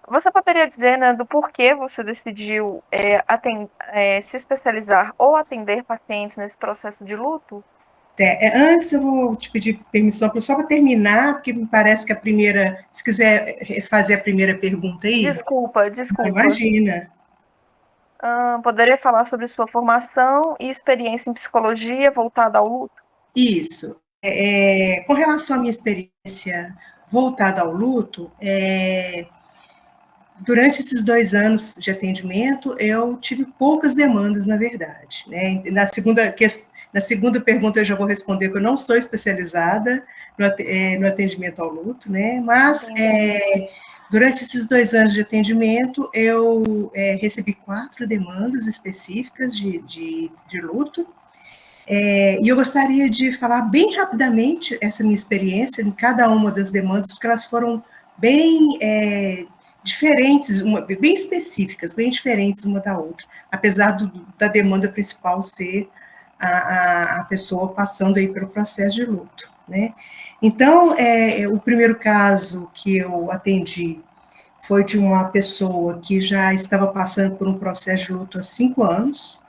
Você poderia dizer, né, do porquê você decidiu se especializar ou atender pacientes nesse processo de luto? Antes eu vou te pedir permissão só para terminar, porque me parece que a primeira, se quiser fazer a primeira pergunta aí, Desculpa, desculpa. imagina. Poderia falar sobre sua formação e experiência em psicologia voltada ao luto? Isso. Com relação à minha experiência voltada ao luto, durante esses 2 anos de atendimento, eu tive poucas demandas, na verdade. Né? Na segunda pergunta, eu já vou responder que eu não sou especializada no atendimento ao luto, né? Mas Entendi. durante esses 2 anos de atendimento, eu recebi 4 demandas específicas de luto. E eu gostaria de falar bem rapidamente essa minha experiência em cada uma das demandas, porque elas foram bem diferentes, bem específicas, bem diferentes uma da outra, apesar da demanda principal ser a pessoa passando aí pelo processo de luto, né? Então, o primeiro caso que eu atendi foi de uma pessoa que já estava passando por um processo de luto há 5 anos.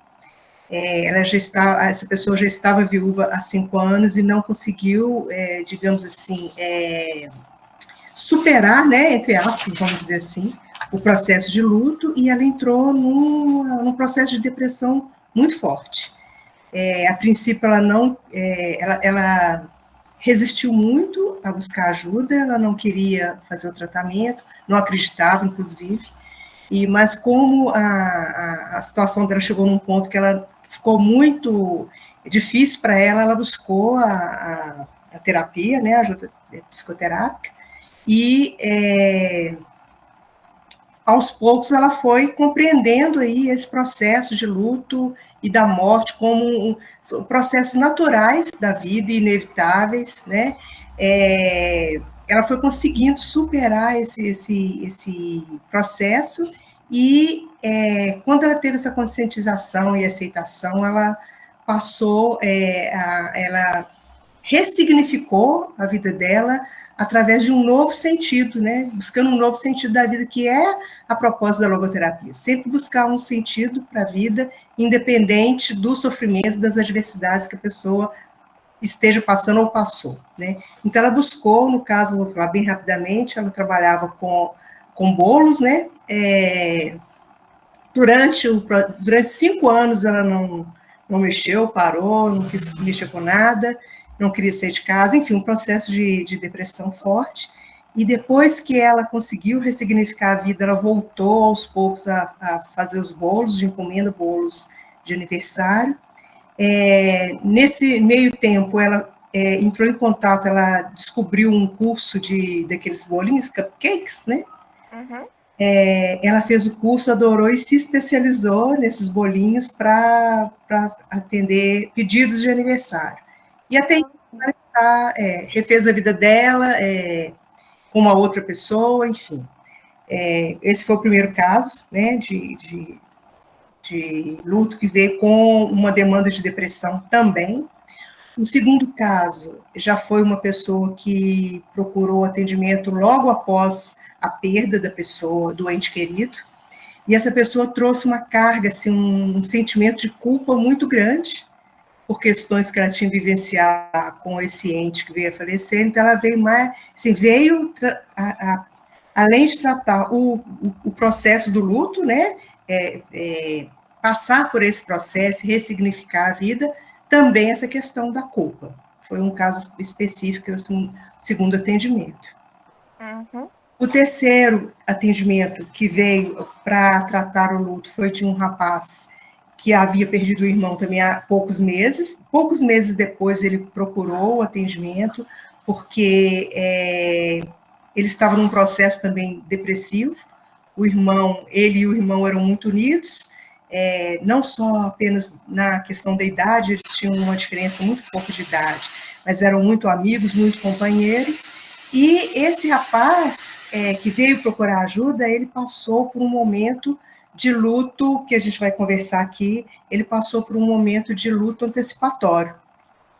Essa pessoa já estava viúva há 5 anos e não conseguiu, digamos assim, superar, né, entre aspas, vamos dizer assim, o processo de luto, e ela entrou num processo de depressão muito forte. A princípio, ela não, ela resistiu muito a buscar ajuda, ela não queria fazer o tratamento, não acreditava, inclusive, mas como a situação dela chegou num ponto que ela ficou muito difícil para ela, ela buscou a terapia, né, a ajuda psicoterápica, e aos poucos ela foi compreendendo aí esse processo de luto e da morte como são processos naturais da vida, inevitáveis, né? Ela foi conseguindo superar esse processo e quando ela teve essa conscientização e aceitação, ela passou, ela ressignificou a vida dela através de um novo sentido, né? Buscando um novo sentido da vida, que é a proposta da logoterapia. Sempre buscar um sentido para a vida, independente do sofrimento, das adversidades que a pessoa esteja passando ou passou, né? Então, ela buscou, no caso, vou falar bem rapidamente, ela trabalhava com bolos, né? Durante 5 anos, ela não mexeu, parou, não quis mexer com nada, não queria sair de casa, enfim, um processo de depressão forte. E depois que ela conseguiu ressignificar a vida, ela voltou aos poucos a fazer os bolos de encomenda, bolos de aniversário. Nesse meio tempo, ela entrou em contato, ela descobriu um curso daqueles bolinhos, cupcakes, né? Uhum. Ela fez o curso, adorou e se especializou nesses bolinhos para atender pedidos de aniversário. E até então, ela refez a vida dela com uma outra pessoa, enfim. Esse foi o primeiro caso, né, de luto que veio com uma demanda de depressão também. O segundo caso já foi uma pessoa que procurou atendimento logo após a perda da pessoa, do ente querido, e essa pessoa trouxe uma carga, assim, um sentimento de culpa muito grande por questões que ela tinha vivenciado com esse ente que veio a falecer. Então, ela veio mais, assim, além de tratar o processo do luto, né, passar por esse processo, ressignificar a vida, também essa questão da culpa. Foi um caso específico, um segundo atendimento. Uhum. O terceiro atendimento que veio para tratar o luto foi de um rapaz que havia perdido o irmão também há poucos meses. Poucos meses depois ele procurou o atendimento, porque ele estava num processo também depressivo. Ele e o irmão eram muito unidos, não só apenas na questão da idade, eles tinham uma diferença muito pouco de idade, mas eram muito amigos, muito companheiros. E esse rapaz que veio procurar ajuda, ele passou por um momento de luto, que a gente vai conversar aqui, ele passou por um momento de luto antecipatório.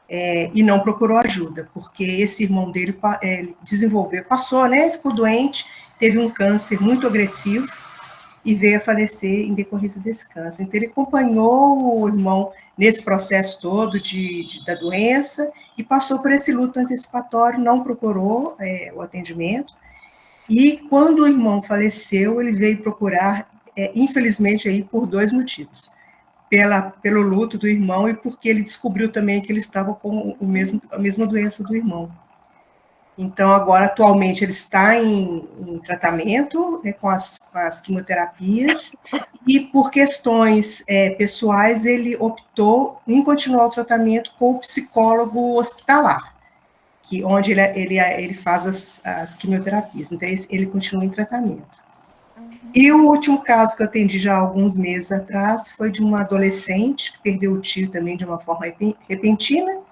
E não procurou ajuda, porque esse irmão dele desenvolveu, passou, né, ficou doente, teve um câncer muito agressivo e veio a falecer em decorrência desse câncer. Então, ele acompanhou o irmão nesse processo todo da doença e passou por esse luto antecipatório, não procurou o atendimento. E quando o irmão faleceu, ele veio procurar, infelizmente, aí por 2 motivos. Pelo luto do irmão e porque ele descobriu também que ele estava com a mesma doença do irmão. Então, agora, atualmente, ele está em tratamento, né, com as quimioterapias, e por questões pessoais, ele optou em continuar o tratamento com o psicólogo hospitalar, onde ele faz as quimioterapias. Então, ele continua em tratamento. E o último caso que eu atendi já há alguns meses atrás foi de uma adolescente que perdeu o tio também de uma forma repentina.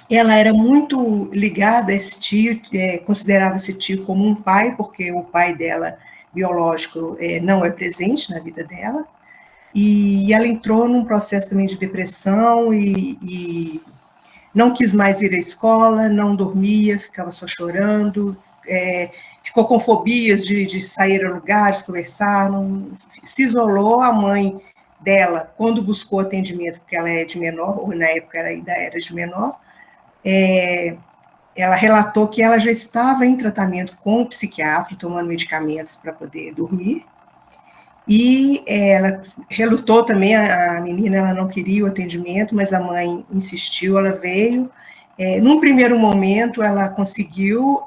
Ela era muito ligada a esse tio, considerava esse tio como um pai, porque o pai dela, biológico, não é presente na vida dela. E ela entrou num processo também de depressão e não quis mais ir à escola, não dormia, ficava só chorando, ficou com fobias de sair a lugares, conversar, se isolou. A mãe dela, quando buscou atendimento, porque ela é de menor, ou na época ela ainda era de menor, ela relatou que ela já estava em tratamento com o psiquiatra, tomando medicamentos para poder dormir, e ela relutou também, a menina, ela não queria o atendimento, mas a mãe insistiu, ela veio. Num primeiro momento, ela conseguiu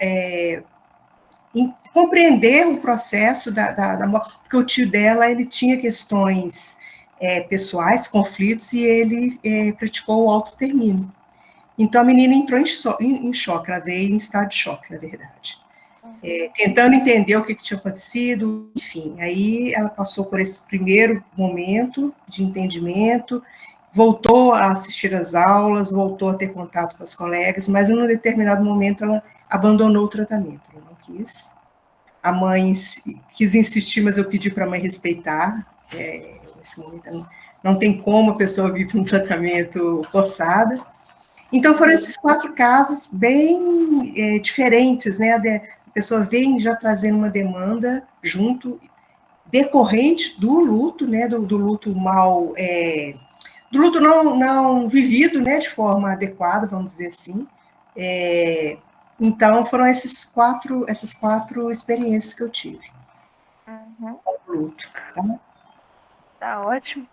compreender o processo da morte, porque o tio dela, ele tinha questões pessoais, conflitos, e ele praticou o autoextermínio. Então, a menina entrou em choque, ela veio em estado de choque, na verdade. Tentando entender o que tinha acontecido, enfim. Aí ela passou por esse primeiro momento de entendimento, voltou a assistir às aulas, voltou a ter contato com as colegas, mas em um determinado momento ela abandonou o tratamento, ela não quis. A mãe quis insistir, mas eu pedi para a mãe respeitar. Nesse momento não tem como a pessoa vir para um tratamento forçado. Então, foram esses 4 casos bem diferentes, né? A pessoa vem já trazendo uma demanda junto, decorrente do luto, né? Do luto mal, do luto não vivido, né? De forma adequada, vamos dizer assim. Então, foram essas quatro experiências que eu tive com o luto. Tá ótimo.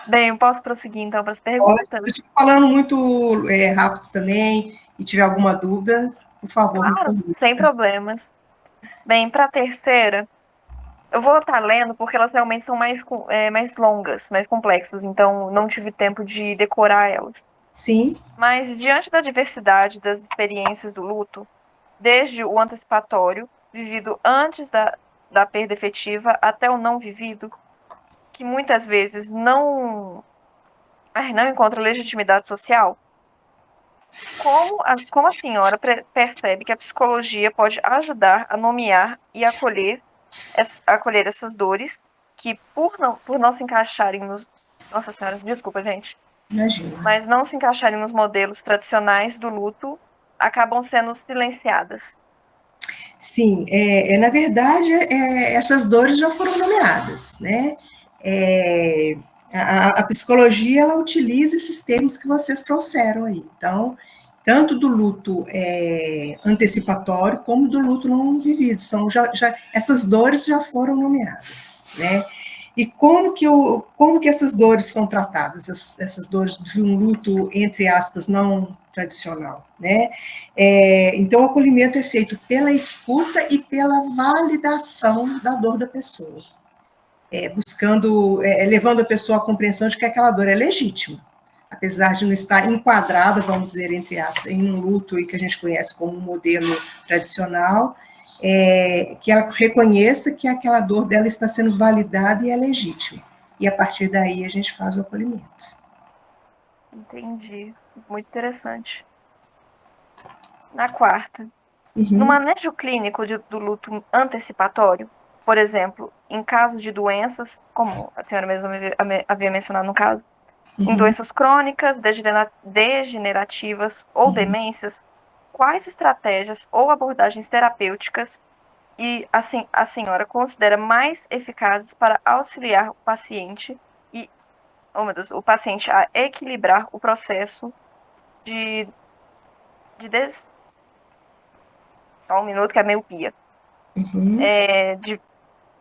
Bem, eu posso prosseguir então para as perguntas? Se eu estiver falando muito rápido também e tiver alguma dúvida, por favor, me Claro, pergunte. sem problemas. Bem, para a terceira, eu vou estar lendo porque elas realmente são mais longas, mais complexas, então não tive tempo de decorar elas. Sim. Mas, diante da diversidade das experiências do luto, desde o antecipatório, vivido antes da perda efetiva, até o não vivido, que muitas vezes não encontra legitimidade social, como a senhora percebe que a psicologia pode ajudar a nomear e acolher essas dores que, por não se encaixarem nos. Nossa Senhora, desculpa, gente. Imagina. Mas não se encaixarem nos modelos tradicionais do luto, acabam sendo silenciadas? Sim, na verdade, essas dores já foram nomeadas, né? A psicologia, ela utiliza esses termos que vocês trouxeram aí. Então, tanto do luto antecipatório, como do luto não vivido. Essas dores já foram nomeadas, né? E como que essas dores são tratadas, essas dores de um luto, entre aspas, não tradicional, né? Então, o acolhimento é feito pela escuta e pela validação da dor da pessoa, levando a pessoa à compreensão de que aquela dor é legítima, apesar de não estar enquadrada, vamos dizer, entre aspas, em um luto e que a gente conhece como um modelo tradicional, que ela reconheça que aquela dor dela está sendo validada e é legítima. E a partir daí a gente faz o acolhimento. Entendi. Muito interessante. Na quarta, no Uhum. manejo clínico do luto antecipatório, por exemplo, em casos de doenças, como a senhora mesma havia mencionado no caso, em doenças crônicas, degenerativas ou demências, quais estratégias ou abordagens terapêuticas e assim a senhora considera mais eficazes para auxiliar o paciente e, oh meu Deus, o paciente a equilibrar o processo de, de des... Só um minuto que é miopia. Uhum,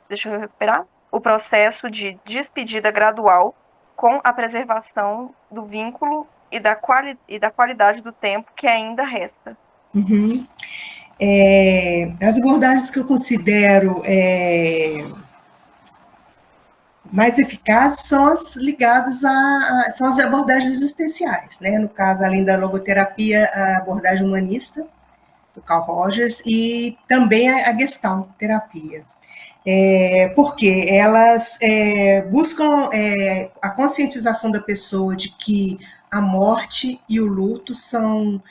Deixa eu recuperar. O processo de despedida gradual com a preservação do vínculo e da qualidade do tempo que ainda resta. uhum. As abordagens que eu considero mais eficazes são as ligadas são as abordagens existenciais, né? No caso, além da logoterapia, a abordagem humanista, do Carl Rogers, e também a Gestalt terapia. Porque elas buscam a conscientização da pessoa de que a morte e o luto são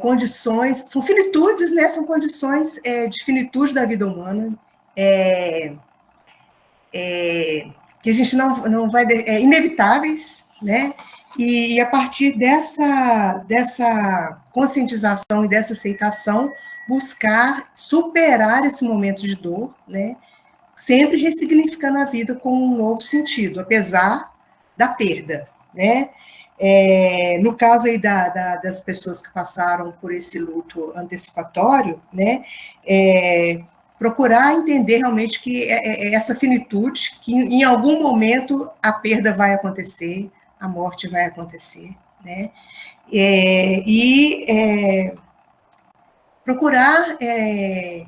condições, são finitudes, né? São condições de finitude da vida humana, que a gente não vai, inevitáveis, né? E a partir dessa conscientização e dessa aceitação, buscar superar esse momento de dor, né? Sempre ressignificando a vida com um novo sentido, apesar da perda, né? No caso aí das pessoas que passaram por esse luto antecipatório, né? Procurar entender realmente que essa finitude, que em algum momento a perda vai acontecer, a morte vai acontecer, né? Procurar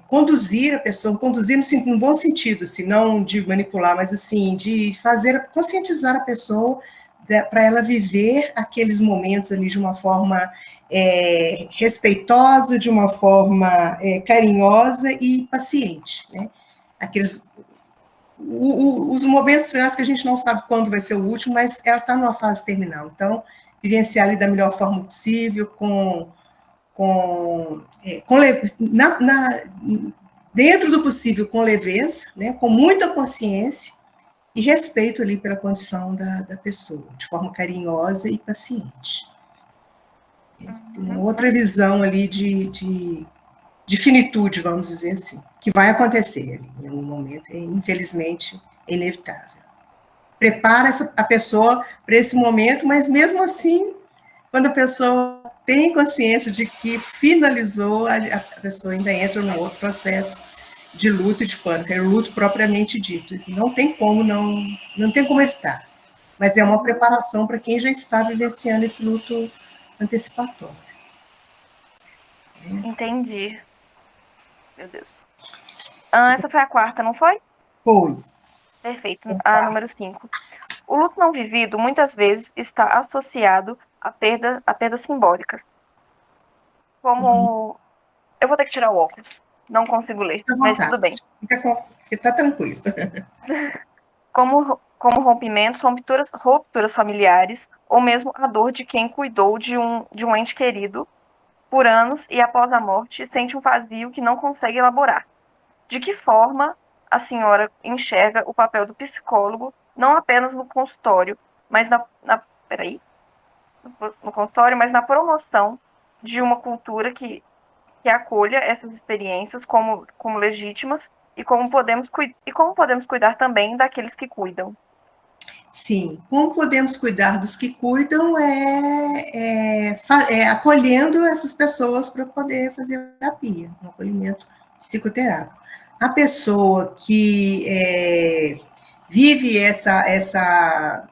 conduzir a pessoa, conduzir no bom sentido, assim, não de manipular, mas assim, de conscientizar a pessoa para ela viver aqueles momentos ali de uma forma respeitosa, de uma forma carinhosa e paciente, né? Aqueles os momentos finais que a gente não sabe quando vai ser o último, mas ela está numa fase terminal, então vivenciar ali da melhor forma possível, dentro do possível, com leveza, né, com muita consciência e respeito ali pela condição da pessoa, de forma carinhosa e paciente. Uma outra visão ali de finitude, vamos dizer assim, que vai acontecer ali, em algum momento, infelizmente, é inevitável. Prepara a pessoa para esse momento, mas mesmo assim, quando a pessoa tem consciência de que finalizou, a pessoa ainda entra num outro processo de luto e de pânico, é o luto propriamente dito. Isso não tem como não tem como evitar. Mas é uma preparação para quem já está vivenciando esse luto antecipatório. Entendi. Meu Deus. Essa foi a quarta, não foi? Foi. Perfeito. A número 5. O luto não vivido muitas vezes está associado a perdas simbólicas. Como. Eu vou ter que tirar o óculos. Não consigo ler, Fica à mas vontade. tudo bem. Está tranquilo. Como rompimentos, rupturas familiares, ou mesmo a dor de quem cuidou de um ente querido por anos e após a morte sente um vazio que não consegue elaborar. De que forma a senhora enxerga o papel do psicólogo, não apenas no consultório, mas no consultório, mas na promoção de uma cultura que acolha essas experiências como legítimas e como podemos cuidar também daqueles que cuidam? Sim, como podemos cuidar dos que cuidam acolhendo essas pessoas para poder fazer terapia, um acolhimento psicoterápico. A pessoa que vive essa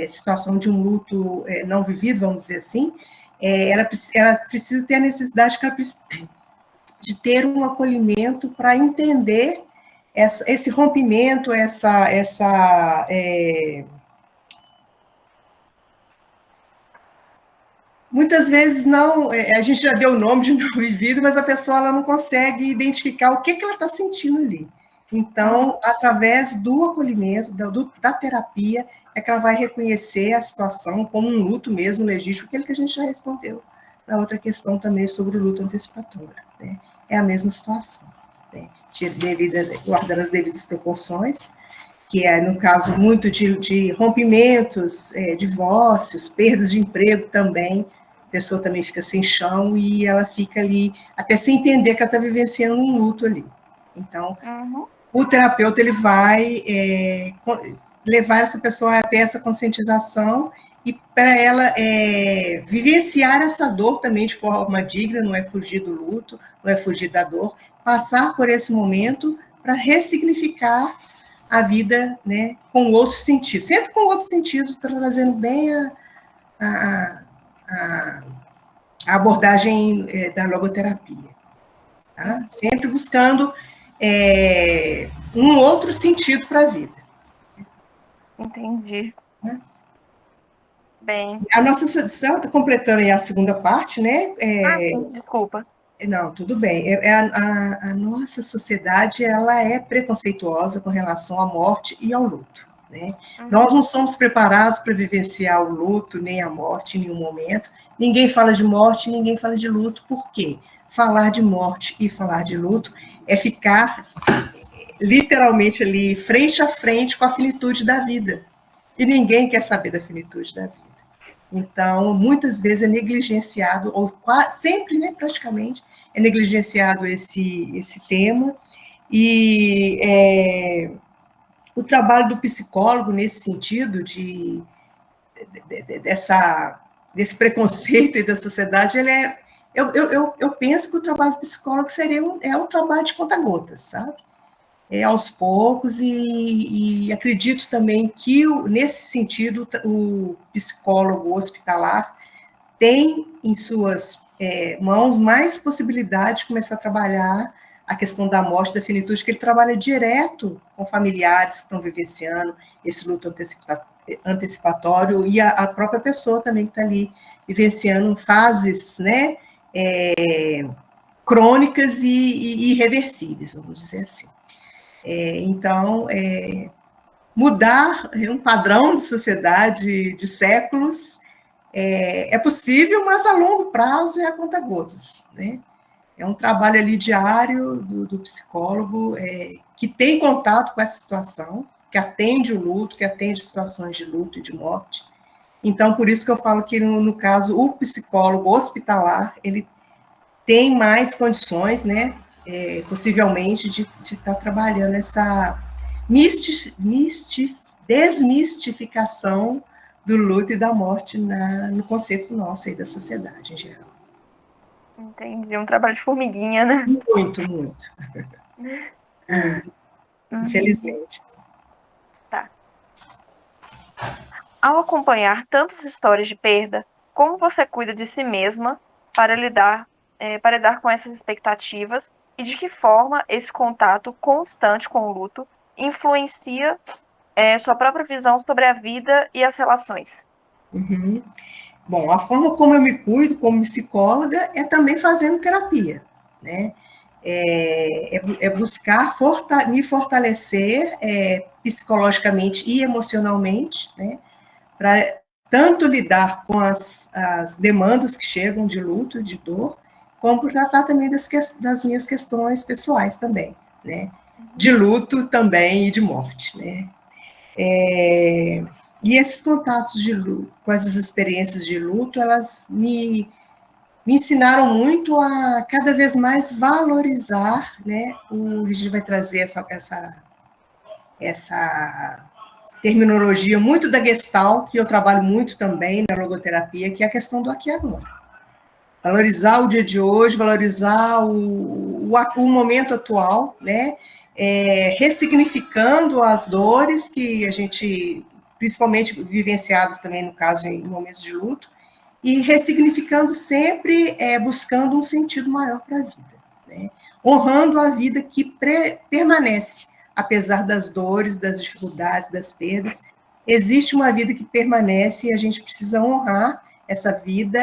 situação de um luto não vivido, vamos dizer assim, ela precisa ter a necessidade de ter um acolhimento para entender esse rompimento, muitas vezes não, a gente já deu o nome de não vivido, mas a pessoa ela não consegue identificar o que ela está sentindo ali. Então, através do acolhimento, da terapia, é que ela vai reconhecer a situação como um luto mesmo legítimo, aquele que a gente já respondeu na outra questão também sobre o luto antecipatório, né? É a mesma situação, né? Guardando as devidas proporções, que é, no caso, muito de rompimentos, divórcios, perdas de emprego também, a pessoa também fica sem chão e ela fica ali, até sem entender que ela está vivenciando um luto ali. Então, o terapeuta ele vai levar essa pessoa até essa conscientização e para ela vivenciar essa dor também de forma digna, não é fugir do luto, não é fugir da dor, passar por esse momento para ressignificar a vida, né, com outro sentido, sempre com outro sentido, trazendo bem a abordagem da logoterapia. Tá? Sempre buscando um outro sentido para a vida. Entendi. Bem. A nossa sessão está completando aí a segunda parte, né? Sim, desculpa. Não, tudo bem. A nossa sociedade ela é preconceituosa com relação à morte e ao luto. Né? Nós não somos preparados para vivenciar o luto, nem a morte em nenhum momento. Ninguém fala de morte, ninguém fala de luto. Por quê? Falar de morte e falar de luto é ficar literalmente ali, frente a frente com a finitude da vida. E ninguém quer saber da finitude da vida. Então, muitas vezes é negligenciado, ou sempre, né, praticamente, é negligenciado esse tema. E o trabalho do psicólogo nesse sentido, desse preconceito e da sociedade, ele eu penso que o trabalho do psicólogo seria um trabalho de conta-gotas, sabe? Aos poucos, e acredito também que, nesse sentido, o psicólogo hospitalar tem em suas mãos mais possibilidade de começar a trabalhar a questão da morte, da finitude, que ele trabalha direto com familiares que estão vivenciando esse luto antecipatório e a própria pessoa também que está ali vivenciando fases, né, crônicas e irreversíveis, vamos dizer assim. Então, mudar um padrão de sociedade de séculos é possível, mas a longo prazo é a conta-gotas, né? É um trabalho ali diário do psicólogo que tem contato com essa situação, que atende o luto, que atende situações de luto e de morte. Então, por isso que eu falo que, no caso, o psicólogo hospitalar, ele tem mais condições, né, possivelmente, de estar trabalhando essa desmistificação do luto e da morte no conceito nosso aí da sociedade em geral. Entendi, um trabalho de formiguinha, né? Muito, muito. Muito. Infelizmente. Tá. Ao acompanhar tantas histórias de perda, como você cuida de si mesma para lidar com essas expectativas e de que forma esse contato constante com o luto influencia sua própria visão sobre a vida e as relações? Uhum. Bom, a forma como eu me cuido como psicóloga é também fazendo terapia, né? Buscar me fortalecer psicologicamente e emocionalmente, né? Para tanto lidar com as demandas que chegam de luto, de dor, como tratar também das minhas questões pessoais também, né? De luto também e de morte, né? E esses contatos de luto, com essas experiências de luto, elas me ensinaram muito a cada vez mais valorizar, né? A gente vai trazer essa terminologia muito da Gestalt, que eu trabalho muito também na logoterapia, que é a questão do aqui e agora. Valorizar o dia de hoje, valorizar o momento atual, né? Ressignificando as dores que a gente, principalmente vivenciadas também, no caso, em momentos de luto, e ressignificando sempre, buscando um sentido maior para a vida, né? Honrando a vida que permanece, apesar das dores, das dificuldades, das perdas. Existe uma vida que permanece e a gente precisa honrar essa vida,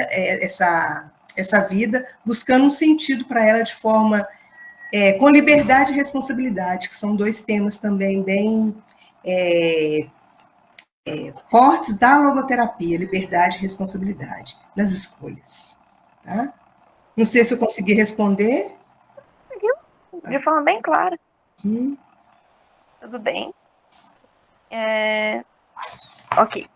essa vida, buscando um sentido para ela de forma com liberdade e responsabilidade, que são dois temas também bem fortes da logoterapia, liberdade e responsabilidade nas escolhas. Tá? Não sei se eu consegui responder. De forma bem clara. Tudo bem. Ok.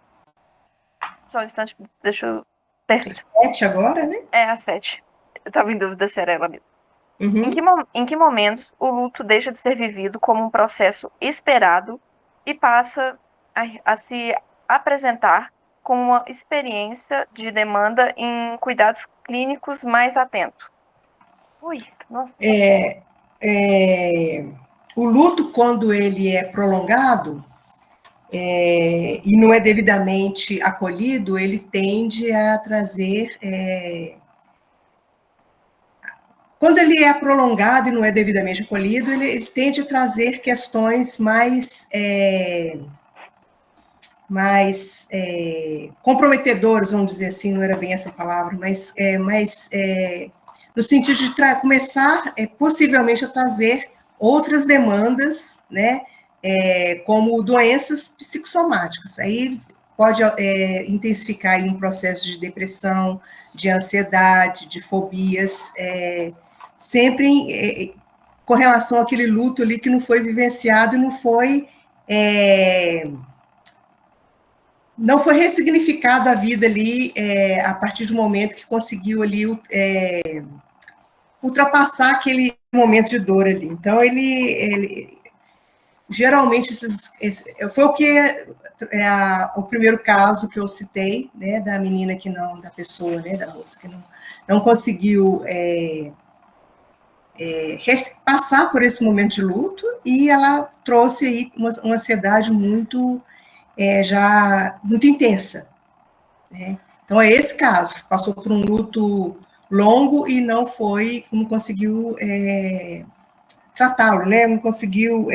Só um instante, deixa eu... Perfeito. 7 agora, né? É a 7. Eu estava em dúvida se era ela mesmo. Uhum. Em que momentos o luto deixa de ser vivido como um processo esperado e passa a se apresentar como uma experiência de demanda em cuidados clínicos mais atentos? Ui, nossa. O luto, quando ele é prolongado e não é devidamente acolhido, ele tende a trazer. Quando ele é prolongado e não é devidamente acolhido, ele tende a trazer questões mais comprometedoras, vamos dizer assim, não era bem essa palavra, mas no sentido de começar possivelmente a trazer outras demandas, né, como doenças psicossomáticas. Aí pode intensificar aí um processo de depressão, de ansiedade, de fobias, sempre com relação àquele luto ali que não foi vivenciado e não foi ressignificado a vida ali a partir do momento que conseguiu ali ultrapassar aquele momento de dor ali. Então, ele geralmente, foi o primeiro caso que eu citei, né, da menina que não, da pessoa, né, da moça que não conseguiu passar por esse momento de luto e ela trouxe aí uma ansiedade já muito intensa, né? Então, é esse caso, passou por um luto longo e não conseguiu tratá-lo, né? Não conseguiu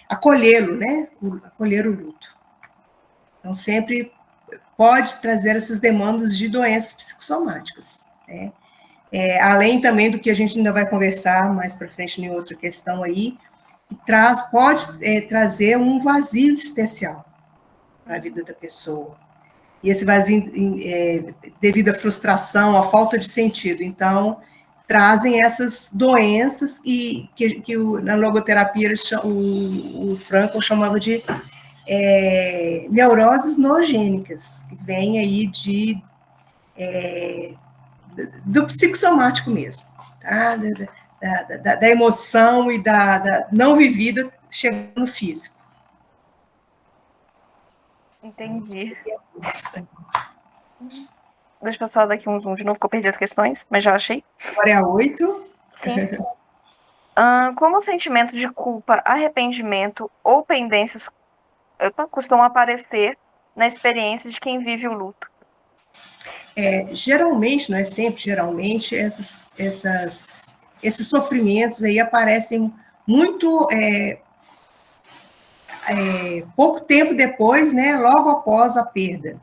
acolhê-lo, né? Acolher o luto. Então, sempre pode trazer essas demandas de doenças psicossomáticas, né? Além também do que a gente ainda vai conversar mais para frente em outra questão aí, pode trazer um vazio existencial para a vida da pessoa. E esse vazio devido à frustração, à falta de sentido. Então, trazem essas doenças que na logoterapia o Frankl chamava de neuroses noogênicas, que vem aí do psicossomático mesmo, tá? Da emoção e da não vivida chegando no físico. Entendi. Deixa eu só dar aqui um zoom de novo, que eu perdi as questões, mas já achei. Agora é a 8. Sim, sim. Como o sentimento de culpa, arrependimento ou pendências costumam aparecer na experiência de quem vive o luto? Geralmente, não é sempre, geralmente, esses sofrimentos aí aparecem muito pouco tempo depois, né, logo após a perda.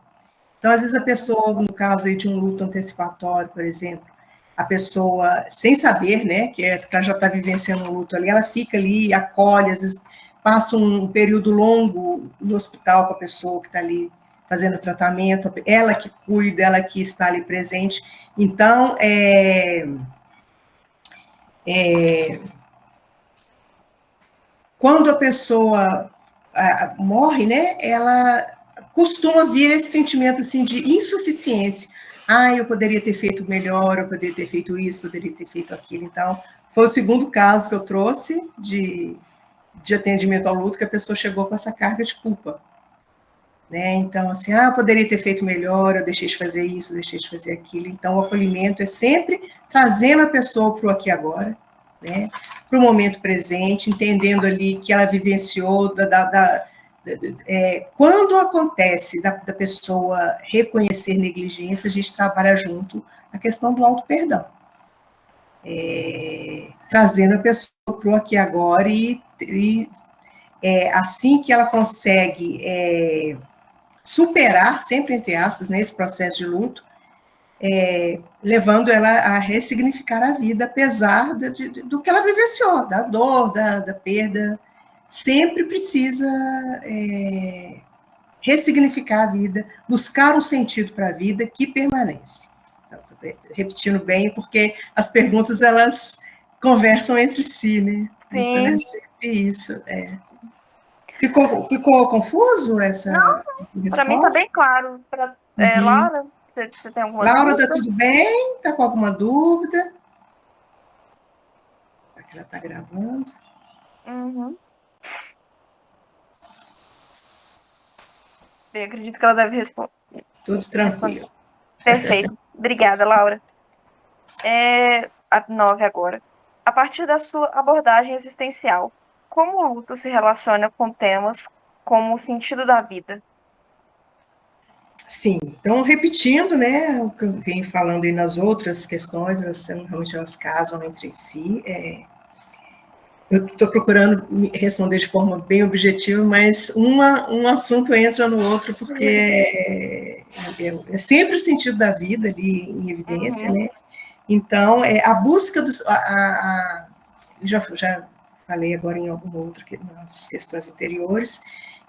Então, às vezes a pessoa, no caso aí de um luto antecipatório, por exemplo, a pessoa, sem saber, né, que ela já está vivenciando um luto ali, ela fica ali, acolhe, às vezes passa um período longo no hospital com a pessoa que está ali fazendo tratamento, ela que cuida, ela que está ali presente. Então, quando a pessoa morre, né, ela costuma vir esse sentimento assim de insuficiência. Eu poderia ter feito melhor, eu poderia ter feito isso, poderia ter feito aquilo. Então, foi o segundo caso que eu trouxe de atendimento ao luto, que a pessoa chegou com essa carga de culpa. Né? Então, assim, eu poderia ter feito melhor, eu deixei de fazer isso, deixei de fazer aquilo. Então, o acolhimento é sempre trazendo a pessoa para o aqui e agora, né? Para o momento presente, entendendo ali que ela vivenciou, quando acontece da pessoa reconhecer negligência, a gente trabalha junto a questão do auto-perdão. Trazendo a pessoa para o aqui e agora e assim que ela consegue superar, sempre entre aspas, né, esse processo de luto, levando ela a ressignificar a vida, apesar do que ela vivenciou, da dor, da perda. Sempre precisa ressignificar a vida, buscar um sentido para a vida que permanece. Então, repetindo bem, porque as perguntas, elas conversam entre si, né? Sim. Então, é sempre isso. Ficou confuso essa resposta? Para mim está bem claro. Lara, você tem alguma Laura, dúvida? tá tudo bem? Tá com alguma dúvida? Aqui ela tá gravando. Uhum. Eu acredito que ela deve Tudo responder. tranquilo. Perfeito. Obrigada, Laura. A 9 agora. A partir da sua abordagem existencial, como o luto se relaciona com temas como o sentido da vida? Sim, então repetindo, né, o que eu venho falando aí nas outras questões, realmente elas casam entre si. Eu estou procurando responder de forma bem objetiva, mas um assunto entra no outro, porque é sempre o sentido da vida ali em evidência, Uhum, né? Então, a busca dos. Já falei agora em alguma outra nas questões anteriores,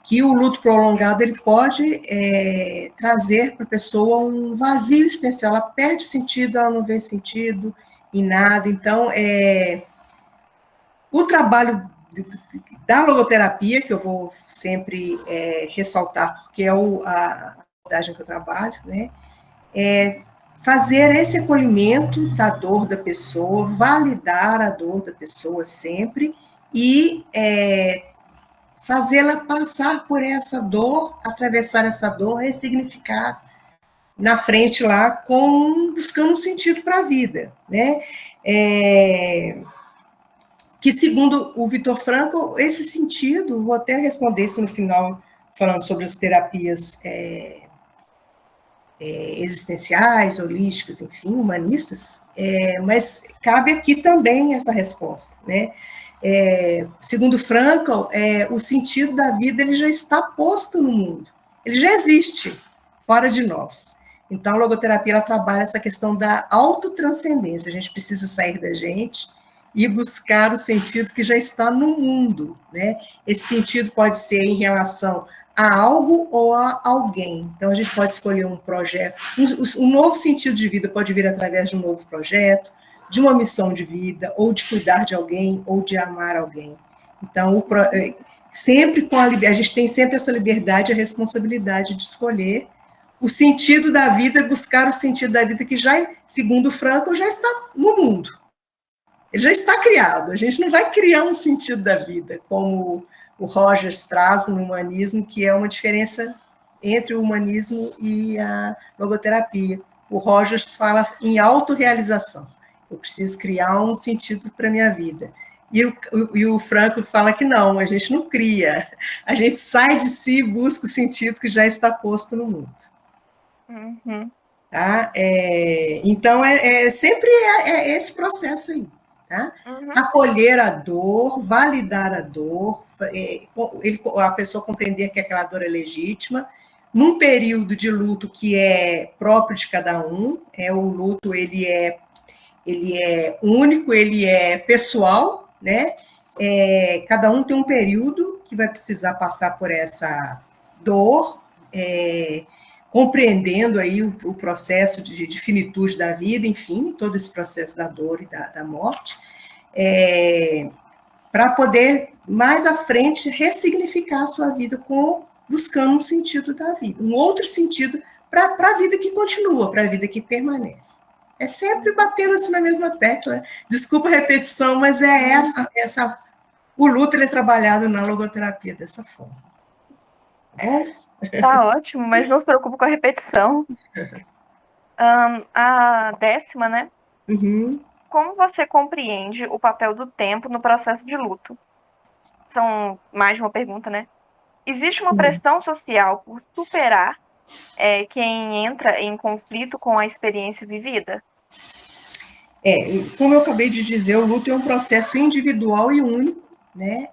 que o luto prolongado ele pode trazer para a pessoa um vazio existencial, ela perde sentido, ela não vê sentido em nada. Então, o trabalho da logoterapia, que eu vou sempre ressaltar, porque é a abordagem que eu trabalho, né? Fazer esse acolhimento da dor da pessoa, validar a dor da pessoa sempre e fazê-la passar por essa dor, atravessar essa dor, ressignificar na frente lá, buscando um sentido para a vida, né? Que segundo o Vitor Frankl, esse sentido, vou até responder isso no final, falando sobre as terapias existenciais, holísticas, enfim, humanistas, mas cabe aqui também essa resposta, né? Segundo Frankl, o sentido da vida ele já está posto no mundo, ele já existe fora de nós. Então, a logoterapia ela trabalha essa questão da autotranscendência. A gente precisa sair da gente e buscar o sentido que já está no mundo, né? Esse sentido pode ser em relação a algo ou a alguém. Então, a gente pode escolher um projeto, um novo sentido de vida pode vir através de um novo projeto, de uma missão de vida, ou de cuidar de alguém, ou de amar alguém. Então, sempre com a gente tem sempre essa liberdade e a responsabilidade de escolher o sentido da vida, buscar o sentido da vida que já, segundo o Frankl, já está no mundo. Ele já está criado. A gente não vai criar um sentido da vida, como o Rogers traz no humanismo, que é uma diferença entre o humanismo e a logoterapia. O Rogers fala em autorrealização. Eu preciso criar um sentido para a minha vida. E o Franco fala que não, a gente não cria. A gente sai de si e busca o sentido que já está posto no mundo. uhum, Tá? Então, sempre esse processo aí. Tá? uhum, Acolher a dor, validar a dor, a pessoa compreender que aquela dor é legítima, num período de luto que é próprio de cada um, o luto ele é único, ele é pessoal, né? Cada um tem um período que vai precisar passar por essa dor, compreendendo aí o processo de finitude da vida, enfim, todo esse processo da dor e da morte, para poder, mais à frente, ressignificar a sua vida buscando um sentido da vida, um outro sentido para a vida que continua, para a vida que permanece. É sempre batendo assim na mesma tecla. Desculpa a repetição, mas o luto ele é trabalhado na logoterapia dessa forma. Tá bom? tá ótimo, mas não se preocupe com a repetição. A 10ª, né? Uhum. Como você compreende o papel do tempo no processo de luto? São mais de uma pergunta, né? Existe uma pressão social por superar quem entra em conflito com a experiência vivida? Como eu acabei de dizer, o luto é um processo individual e único, né?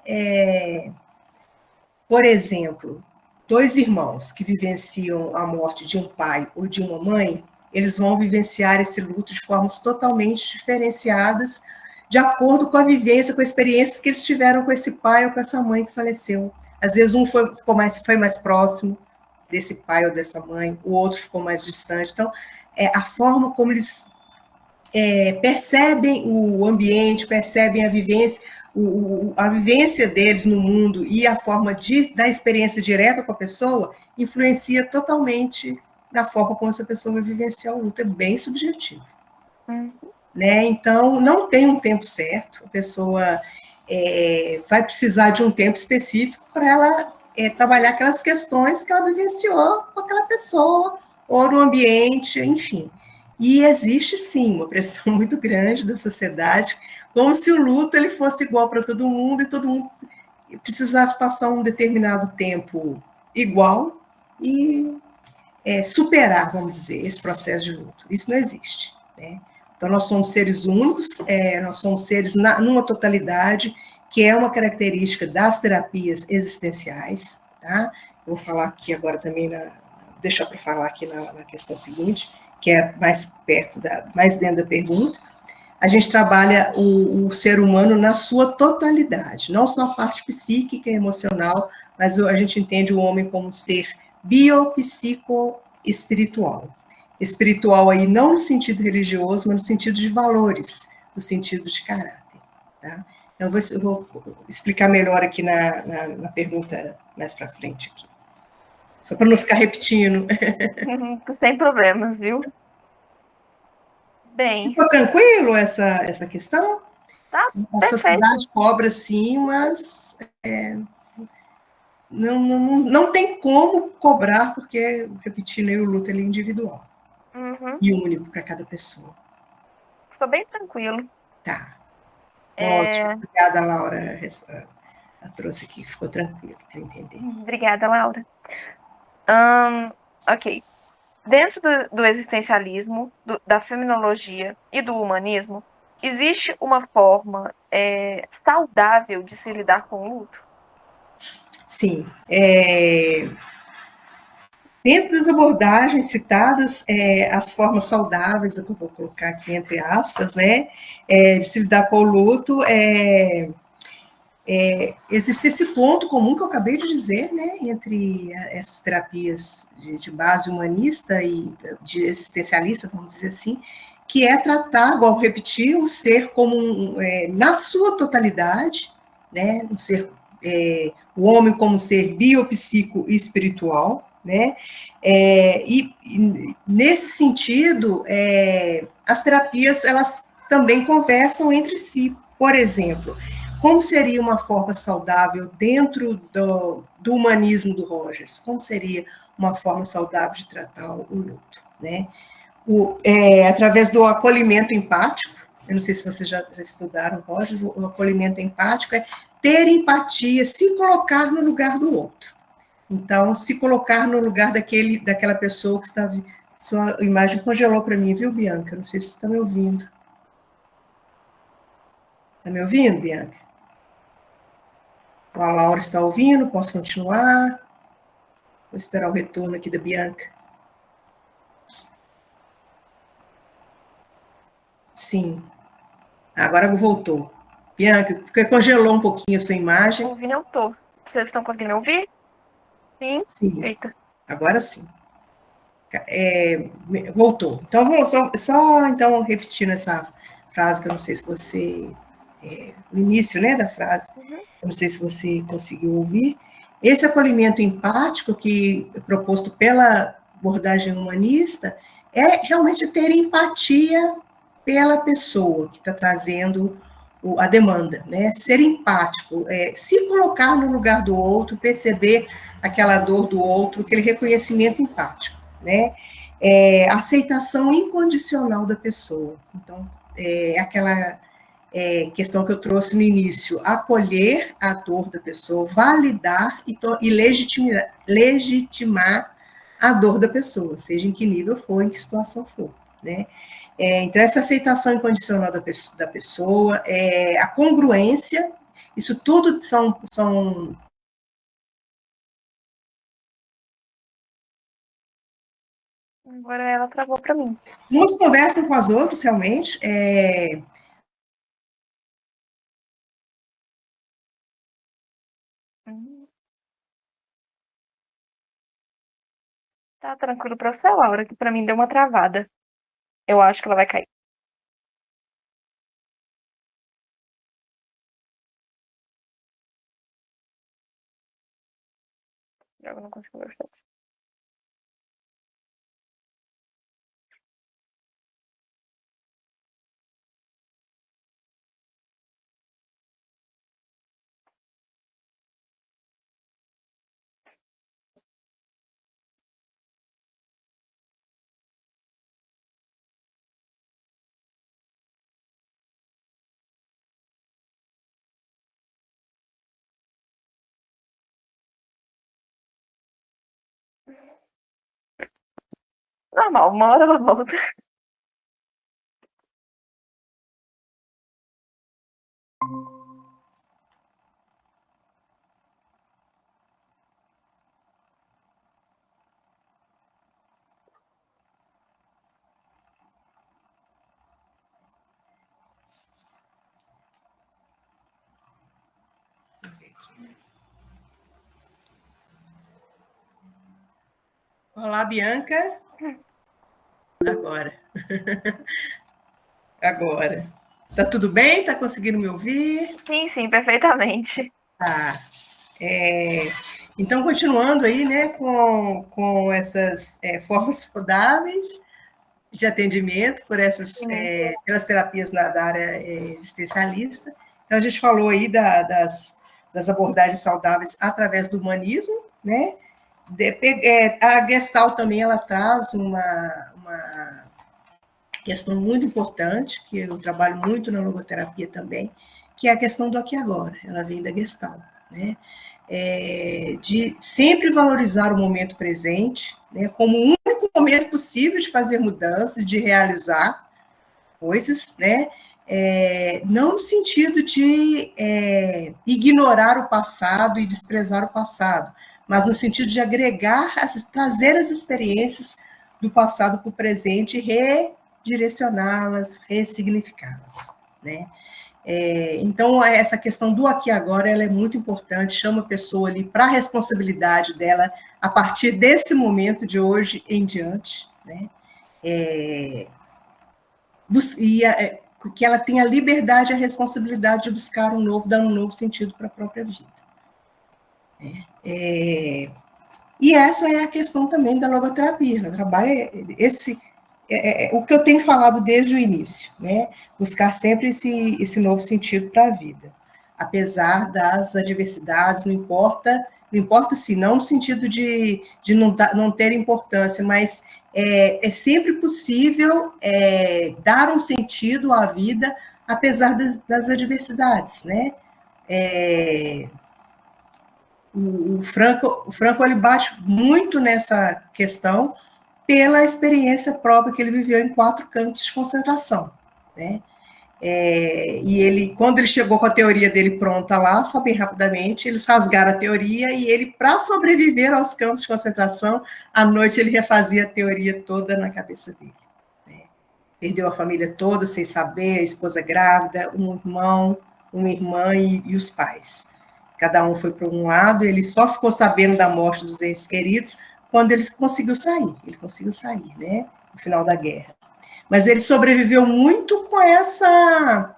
Por exemplo, dois irmãos que vivenciam a morte de um pai ou de uma mãe, eles vão vivenciar esse luto de formas totalmente diferenciadas, de acordo com a vivência, com a experiência que eles tiveram com esse pai ou com essa mãe que faleceu. Às vezes um foi mais próximo desse pai ou dessa mãe, o outro ficou mais distante. Então, a forma como eles percebem o ambiente, percebem a vivência deles no mundo e a forma da experiência direta com a pessoa influencia totalmente na forma como essa pessoa vai vivenciar o luto. É bem subjetivo. Uhum. Né? Então, não tem um tempo certo, a pessoa vai precisar de um tempo específico para ela trabalhar aquelas questões que ela vivenciou com aquela pessoa, ou no ambiente, enfim. E existe, sim, uma pressão muito grande da sociedade, como se o luto ele fosse igual para todo mundo e todo mundo precisasse passar um determinado tempo igual e superar, vamos dizer, esse processo de luto. Isso não existe. Né? Então, nós somos seres únicos, nós somos seres numa totalidade, que é uma característica das terapias existenciais. Tá? Eu vou falar aqui agora também, deixar para falar aqui na questão seguinte, que é mais perto, mais dentro da pergunta. A gente trabalha o ser humano na sua totalidade, não só a parte psíquica e emocional, mas a gente entende o homem como um ser biopsico-espiritual. Espiritual aí não no sentido religioso, mas no sentido de valores, no sentido de caráter. Tá? Eu vou explicar melhor aqui na pergunta mais para frente aqui. Só para não ficar repetindo. Sem problemas, viu? Bem, Ficou tranquilo essa questão? tá A perfeito. sociedade cobra sim, mas não tem como cobrar, porque, repetindo aí, o luto ele é individual Uhum. e único para cada pessoa. Ficou bem tranquilo. Tá, ótimo. É, Obrigada, Laura. Ela trouxe aqui, ficou tranquilo para entender. Obrigada, Laura. Ok. Dentro do existencialismo, da fenomenologia e do humanismo, existe uma forma saudável de se lidar com o luto? Sim, dentro das abordagens citadas, as formas saudáveis, é que eu vou colocar aqui entre aspas, né, de se lidar com o luto, existe esse ponto comum que eu acabei de dizer, né, entre essas terapias de base humanista e de existencialista, vamos dizer assim, que é tratar, igual eu repeti, o ser como na sua totalidade, né, um ser, o homem como um ser biopsico e espiritual, né, e nesse sentido, as terapias elas também conversam entre si. Por exemplo, como seria uma forma saudável dentro do humanismo do Rogers? Como seria uma forma saudável de tratar o luto? Né? Através do acolhimento empático, eu não sei se vocês já estudaram Rogers, o acolhimento empático é ter empatia, se colocar no lugar do outro. Então, se colocar no lugar daquela pessoa que está... Sua imagem congelou para mim, viu, Bianca? Não sei se você está me ouvindo. Está me ouvindo, Bianca? A Laura está ouvindo? Posso continuar? Vou esperar o retorno aqui da Bianca. Sim. Agora voltou. Bianca, porque congelou um pouquinho a sua imagem. Ouvindo eu tô. Vocês estão conseguindo me ouvir? Sim? Sim. Eita. Agora sim. Voltou. Então, vou só então repetindo essa frase, que eu não sei se você... o início, né, da frase, Uhum. eu não sei se você conseguiu ouvir. Esse acolhimento empático que é proposto pela abordagem humanista é realmente ter empatia pela pessoa que está trazendo a demanda, né? Ser empático, se colocar no lugar do outro, perceber aquela dor do outro, aquele reconhecimento empático, né? Aceitação incondicional da pessoa. Então, aquela questão que eu trouxe no início, acolher a dor da pessoa, validar e legitimar a dor da pessoa, seja em que nível for, em que situação for, né? Então, essa aceitação incondicional da pessoa, a congruência, isso tudo são. Agora ela travou para mim. Umas conversam com as outras, realmente. Tá tranquilo pra você, Laura, que pra mim deu uma travada. Eu acho que ela vai cair. Eu não consigo ver o chat. Normal, uma hora ela volta. Olá, Bianca. Agora. Agora. Tá tudo bem? Tá conseguindo me ouvir? Sim, sim, perfeitamente. Tá. Então, continuando aí, né, com essas formas saudáveis de atendimento por Sim. pelas terapias da área existencialista. Então, a gente falou aí das abordagens saudáveis através do humanismo, né? A Gestalt também ela traz uma questão muito importante, que eu trabalho muito na logoterapia também, que é a questão do aqui e agora. Ela vem da Gestalt, né? De sempre valorizar o momento presente, né, como o único momento possível de fazer mudanças, de realizar coisas, né? Não no sentido de ignorar o passado e desprezar o passado, mas no sentido de agregar, trazer as experiências do passado para o presente e redirecioná-las, ressignificá-las, né? Então, essa questão do aqui e agora ela é muito importante, chama a pessoa ali para a responsabilidade dela a partir desse momento de hoje em diante, né? Que ela tenha a liberdade e a responsabilidade de buscar dar um novo sentido para a própria vida. E essa é a questão também da logoterapia. Ela trabalha o que eu tenho falado desde o início, né? Buscar sempre esse novo sentido para a vida, apesar das adversidades, não importa se não no sentido de não ter importância, mas é sempre possível dar um sentido à vida apesar das adversidades, né? O Franco ele bate muito nessa questão pela experiência própria que ele viveu em 4 campos de concentração, né? E ele, quando ele chegou com a teoria dele pronta lá, só bem rapidamente, eles rasgaram a teoria e ele, para sobreviver aos campos de concentração, à noite ele refazia a teoria toda na cabeça dele. Né? Perdeu a família toda sem saber, a esposa grávida, um irmão, uma irmã e os pais. Cada um foi para um lado, ele só ficou sabendo da morte dos entes queridos quando ele conseguiu sair, né? No final da guerra. Mas ele sobreviveu muito com essa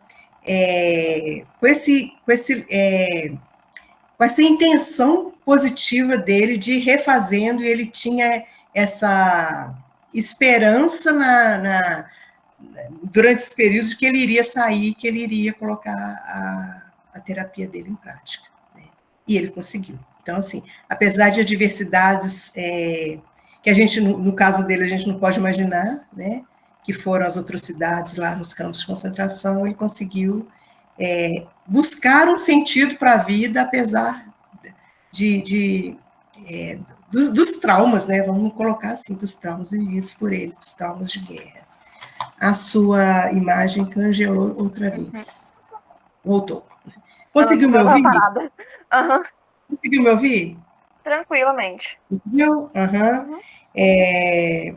intenção positiva dele de ir refazendo, e ele tinha essa esperança durante esse período de que ele iria sair, que ele iria colocar a terapia dele em prática. Né? E ele conseguiu. Então, assim, apesar de adversidades que a gente, no caso dele, a gente não pode imaginar, né? Que foram as atrocidades lá nos campos de concentração, ele conseguiu buscar um sentido para a vida, apesar dos traumas, né? Vamos colocar assim, dos traumas vividos por ele, dos traumas de guerra. A sua imagem congelou outra vez. Voltou. Conseguiu me ouvir? Uhum. Conseguiu me ouvir? Tranquilamente. Conseguiu? Uhum. Uhum.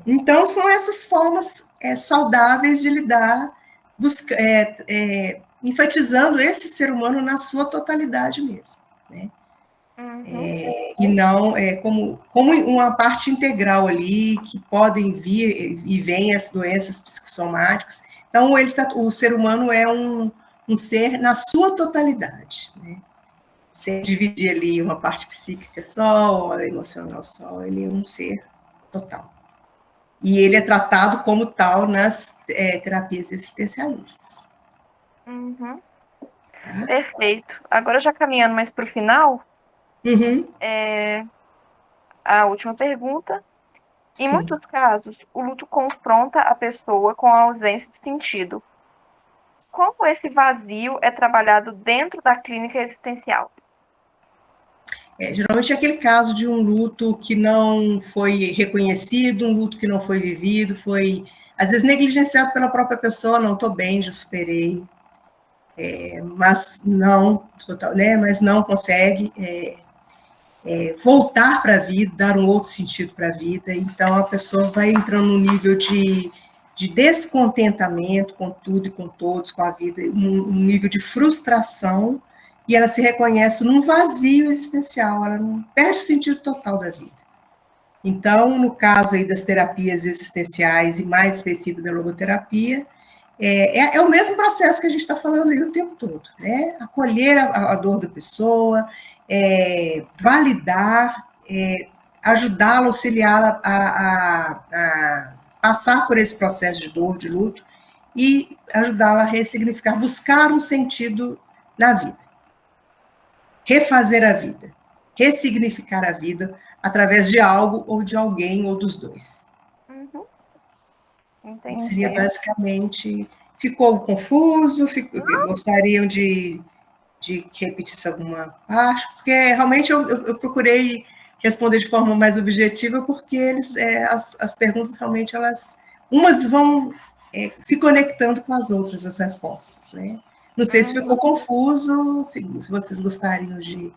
Então, são essas formas saudáveis de lidar, enfatizando esse ser humano na sua totalidade mesmo. Né? Uhum. E não como uma parte integral ali, que podem vir e vêm as doenças psicossomáticas. Então, o ser humano é um ser na sua totalidade, né? Sem dividir ali uma parte psíquica só, emocional só, ele é um ser total. E ele é tratado como tal nas terapias existencialistas. Uhum. Tá? Perfeito. Agora, já caminhando mais para o final, Uhum. a última pergunta. Em Sim. muitos casos, o luto confronta a pessoa com a ausência de sentido. Como esse vazio é trabalhado dentro da clínica existencial? Geralmente é aquele caso de um luto que não foi reconhecido, um luto que não foi vivido, foi, às vezes, negligenciado pela própria pessoa, não estou bem, já superei, mas não, total, né, mas não consegue voltar para a vida, dar um outro sentido para a vida, então a pessoa vai entrando num nível de descontentamento com tudo e com todos, com a vida, um nível de frustração, e ela se reconhece num vazio existencial, ela não perde o sentido total da vida. Então, no caso aí das terapias existenciais e mais específico da logoterapia, é o mesmo processo que a gente está falando aí o tempo todo, né? Acolher a dor da pessoa, validar, ajudá-la, auxiliá-la a passar por esse processo de dor, de luto, e ajudá-la a ressignificar, buscar um sentido na vida. Refazer a vida, ressignificar a vida através de algo ou de alguém ou dos dois. Uhum. Entendi. Seria basicamente... Ficou confuso? Gostariam de que repetisse alguma parte? Porque realmente eu procurei responder de forma mais objetiva, porque as perguntas realmente, umas vão se conectando com as outras, as respostas, né? Não sei se ficou confuso, se vocês gostariam de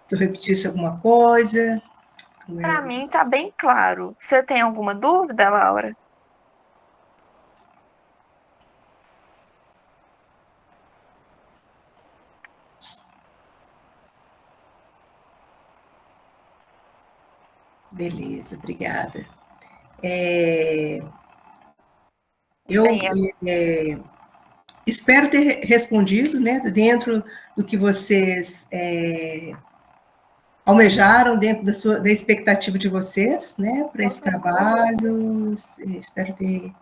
que eu repetisse alguma coisa. Para mim está bem claro. Você tem alguma dúvida, Laura? Beleza, obrigada. Espero ter respondido, né, dentro do que vocês almejaram, dentro da expectativa de vocês, né, para esse trabalho. Espero ter